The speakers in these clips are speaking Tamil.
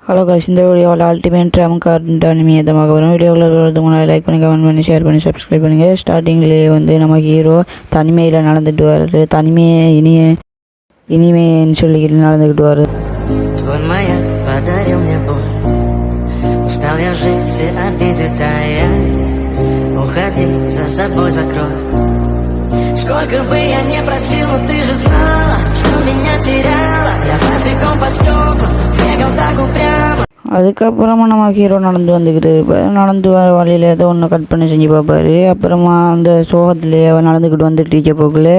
ஹலோ காய்ஸ், இந்த வீடியோவில் அல்டிமேட் ட்ரம் கார்டு அனிமேதமாக வரும். வீடியோவில் வரது முன்னாடி லைக் பண்ணி, கமெண்ட் பண்ணி, ஷேர் பண்ணி, சப்ஸ்கிரைப் பண்ணுங்கள். ஸ்டார்டிங்லேயே வந்து நம்ம ஹீரோ தனிமையில் நடந்துட்டு வர்றது, தனிமையை இனிமேன்னு சொல்லிக்கிட்டு நடந்துக்கிட்டு வர்றது. Сколько бы я ни просил, но ты же знала, что меня теряла. Я босиком по стеклам бегал так упрямо. அதுக்கப்புறமா நம்ம ஹீரோ நடந்து வந்துக்கிட்டு இருப்பார். நடந்து வர வழியில் ஏதோ ஒன்று கட் பண்ணி செஞ்சு பார்ப்பாரு. அப்புறமா அந்த சோகத்துலேயே நடந்துக்கிட்டு வந்துட்டு இருக்க போக்கில்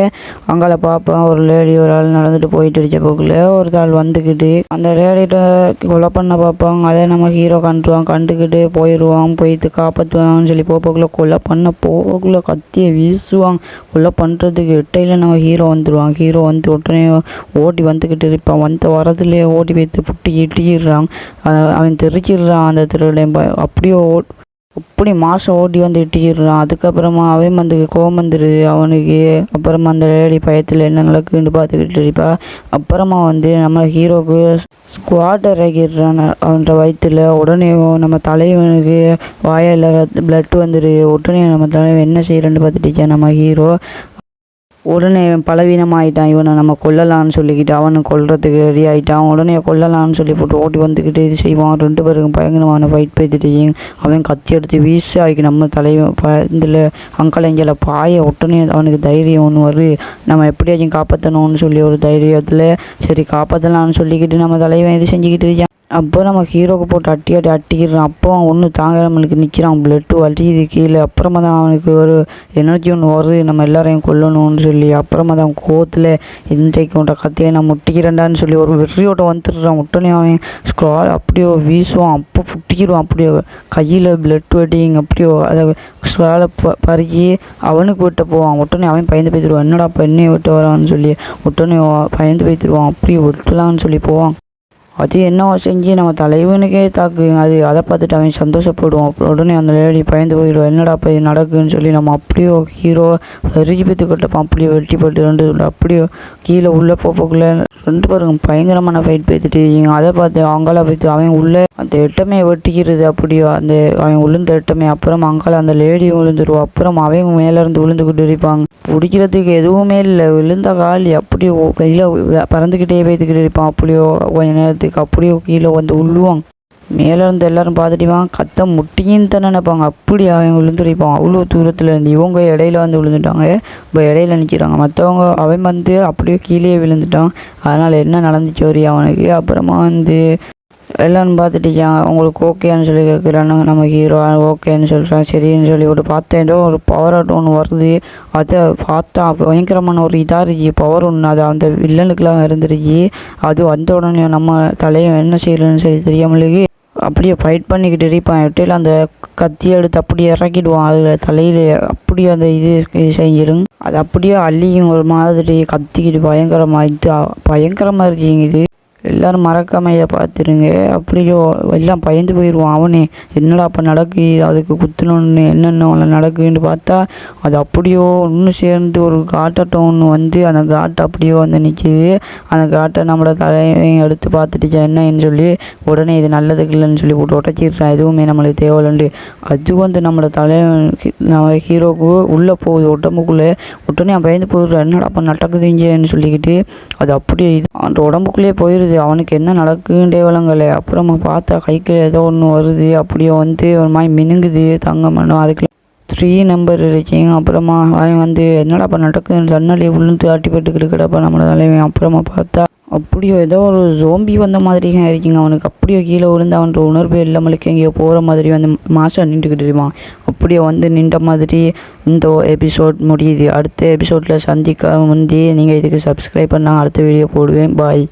அங்கால பார்ப்பேன் ஒரு லேடி, ஒரு ஆள் நடந்துட்டு போயிட்டு இருக்க போக்கில் ஒரு ஆள் வந்துக்கிட்டு அந்த லேடிகிட்ட கொலை பண்ண பார்ப்பாங்க. அதே நம்ம ஹீரோ கண்டுக்கிட்டு போயிட்டு காப்பாற்றுவாங்கன்னு சொல்லி போக்கில் கொலை பண்ண போக்கில் கத்தியை வீசுவாங்க. கொலை பண்ணுறதுக்கு இட்டையில் நம்ம ஹீரோ வந்துடுவாங்க. ஹீரோ வந்து உடனே ஓடி வந்துக்கிட்டு இருப்பான். வரதுலேயே ஓடி போய்த்து புட்டி இட்டிடுறாங்க. அவன் தெரிச்சிடுறான். அந்த திருவிழையும் அப்படி மாதம் ஓடி வந்து இட்டிடுறான். அதுக்கப்புறமா அவன் வந்து கோவம் வந்துடுது அவனுக்கு. அப்புறமா அந்த லேடி பயத்தில் என்ன நடக்குன்னு பார்த்துக்கிட்டு இருப்பா. அப்புறமா வந்து நம்ம ஹீரோவுக்கு ஸ்குவாட் இறக்கிடுறான் அவன்ற வயிற்றுல. உடனே நம்ம தலைவனுக்கு வாயில் பிளட் வந்துடுது. உடனே நம்ம தலைவன் என்ன செய்யறன்னு பார்த்துட்டு நம்ம ஹீரோ உடனே பலவீனமாயிட்டான். இவனை நம்ம கொல்லலான்னு சொல்லிக்கிட்டு அவனை கொல்றதுக்கு ரெடி ஆகிட்டான். உடனே கொல்லலான்னு சொல்லி போட்டு ஓடி வந்துக்கிட்டு இது செய்வான். ரெண்டு பேருக்கும் பயங்கரமான ஃபைட் போய்த்துட்டு அவன் கத்தி எடுத்து வீச ஆகி நம்ம தலைவன் இதில் அங்கலைஞ்சல பாய. உடனே அவனுக்கு தைரியம் ஒன்று வருது, நம்ம எப்படியாச்சும் காப்பாற்றணும்னு சொல்லி ஒரு தைரியத்தில் சரி காப்பாற்றலான்னு சொல்லிக்கிட்டு நம்ம தலைவன் இது செஞ்சுக்கிட்டு இருக்கான். அப்போ நம்ம ஹீரோக்கு போட்டு அட்டிக்கிறான். அப்போ அவன் ஒன்று தாங்காமலுக்கு நிற்கிறான். பிளட்டு வலியுது கீழே. அப்புறமா தான் அவனுக்கு ஒரு எனர்ஜி ஒன்று வருது, நம்ம எல்லாரையும் கொல்லணும்னு சொல்லி. அப்புறமா தான் கோவத்தில் இன்றைக்கு உண்ட கத்தியை நான் முட்டிக்கிறேன்டான்னு சொல்லி ஒரு வெறியோட்ட வந்துடுறான். உடனே அவன் ஸ்க்ரால் அப்படியோ வீசுவான். அப்போ புட்டிக்கிடுவான். அப்படியோ கையில் பிளட் வெட்டிங் அப்படியோ அதை ஸ்க்ராலை பறிக்கி அவனுக்கு விட்ட போவான். உடனே அவன் பயந்து போய்த்துருவான். என்னடா இப்போ என்னையை விட்டு வரான்னு சொல்லி உடனே பயந்து போய்த்துருவான். அப்படியே விட்டுலான்னு சொல்லி போவான். அது என்னவோ செஞ்சு நம்ம தலைவனுக்கே தாக்குங்க. அதை பார்த்துட்டு அவன் சந்தோஷப்படுவான். உடனே அந்த லேடி பயந்து போயிடுவான். என்னடா இப்போ இது நடக்குன்னு சொல்லி நம்ம அப்படியோ ஹீரோ பெருகி பற்றி கட்டப்பான். அப்படியே வெட்டிப்பட்டு அப்படியே கீழே உள்ளே போக்குள்ளே ரெண்டு பேருக்கும் பயங்கரமான ஃபைட் பேத்துட்டு அதை பார்த்து அங்கால போய்த்து அவன் உள்ளே அந்த எட்டமே வெட்டிக்கிறது. அப்படியோ அந்த அவன் விழுந்த எட்டமே. அப்புறம் அங்கால அந்த லேடி விழுந்துருவான். அப்புறம் அவன் மேலேருந்து விழுந்துக்கிட்டு இருப்பாங்க. பிடிக்கிறதுக்கு எதுவுமே இல்லை, விழுந்த காலி அப்படியோ கையில் பறந்துக்கிட்டே போய்த்துக்கிட்டு இருப்பான். அப்படியோ கொஞ்ச நேரத்துக்கு அப்படியோ கீழே வந்து உள்ளுவாங்க. மேலேருந்து எல்லாரும் பார்த்துட்டுவான். கத்த முட்டின்னு தான் நினைப்பாங்க. அப்படி அவன் விழுந்துருப்பான் அவ்வளோ தூரத்தில் இருந்து. இவங்க இடையில வந்து விழுந்துட்டாங்க. இப்போ இடையில நிற்கிறாங்க மற்றவங்க. அவன் வந்து அப்படியே கீழே விழுந்துட்டான். அதனால் என்ன நடந்துச்சு வரி அவனுக்கு. அப்புறமா வந்து எல்லோரும் பார்த்துட்டிருக்காங்க. அவங்களுக்கு ஓகேன்னு சொல்லி கேட்குறானு நம்ம ஹீரோ ஓகேன்னு சொல்கிறான். சரின்னு சொல்லி ஒரு பார்த்தேன் ஏதோ ஒரு பவர் ஆட்டம் ஒன்று வருது. அதை பார்த்தா பயங்கரமான ஒரு இதாக இருந்துச்சு பவர் ஒன்று. அது அந்த வில்லனுக்கெலாம் இருந்துருச்சு. அது வந்த உடனே நம்ம தலையும் என்ன செய்யலன்னு சொல்லி தெரியாமலுக்கு அப்படியே ஃபைட் பண்ணிக்கிட்டு இருப்பான். எட்டையில் அந்த கத்தி எடுத்து அப்படியே இறக்கிடுவான் அதில் தலையில். அப்படியே அந்த இது செஞ்சிடும். அது அப்படியே அள்ளியும் ஒரு மாதிரி கத்திக்கிட்டு பயங்கரமாக இருக்குங்க. இது எல்லோரும் மறக்காம இதை பார்த்துருங்க. அப்படியோ எல்லாம் பயந்து போயிடுவான். அவனே என்னடா அப்போ நடக்கு, அதுக்கு குத்துணுன்னு என்னென்ன நடக்குன்னு பார்த்தா அது அப்படியோ ஒன்று சேர்ந்து ஒரு காட்டாட்டம் ஒன்று வந்து அந்த காட்டை அப்படியோ வந்து நிற்கிது. அந்த காட்டை நம்மளோட தலையையும் எடுத்து பார்த்துட்டுச்சா என்னன்னு சொல்லி உடனே இது நல்லதுக்கு இல்லைன்னு சொல்லி போட்டு உடச்சிடுறான். எதுவுமே நம்மளுக்கு தேவையில்லைண்டு. அது வந்து நம்மளோட நம்ம ஹீரோவுக்கு உள்ளே போகுது உடம்புக்குள்ளே. உடனே அவன் பயந்து போயிடுறான். என்னடா அப்போ நடக்குதுங்கன்னு சொல்லிக்கிட்டு அது அப்படியே இது அந்த உடம்புக்குள்ளேயே போயிடுது. அவனுக்கு என்ன நடக்குன்றே விளங்கலை. அப்புறமா பார்த்தா கைக்கு ஏதோ ஒன்று வருது. அப்படியே வந்து ஒரு மாதிரி மினுங்குது தங்கம் பண்ணும். அதுக்கு 3 நம்பர் இருக்கீங்க. அப்புறமா அவன் வந்து என்னடா அப்போ நடக்குதுன்னு சன்னலே விழுந்து ஆட்டிப்பட்டுக்கிட்டு கிடப்பா நம்மளோட தலைவன். அப்புறமா பார்த்தா அப்படியோ ஏதோ ஒரு ஜோம்பி வந்த மாதிரியும் இருக்குங்க அவனுக்கு. அப்படியே கீழே விழுந்து அவன்ற உணர்வு இல்லாமலுக்கு எங்கேயோ போகிற மாதிரி வந்து மாதம் நின்றுக்கிட்டு இருப்பான். அப்படியே வந்து நின்ற மாதிரி இந்த எபிசோட் முடியுது. அடுத்த எபிசோடில் சந்திக்க முந்தி நீங்கள் இதுக்கு சப்ஸ்கிரைப் பண்ணால் அடுத்த வீடியோ போடுவேன். பாய்.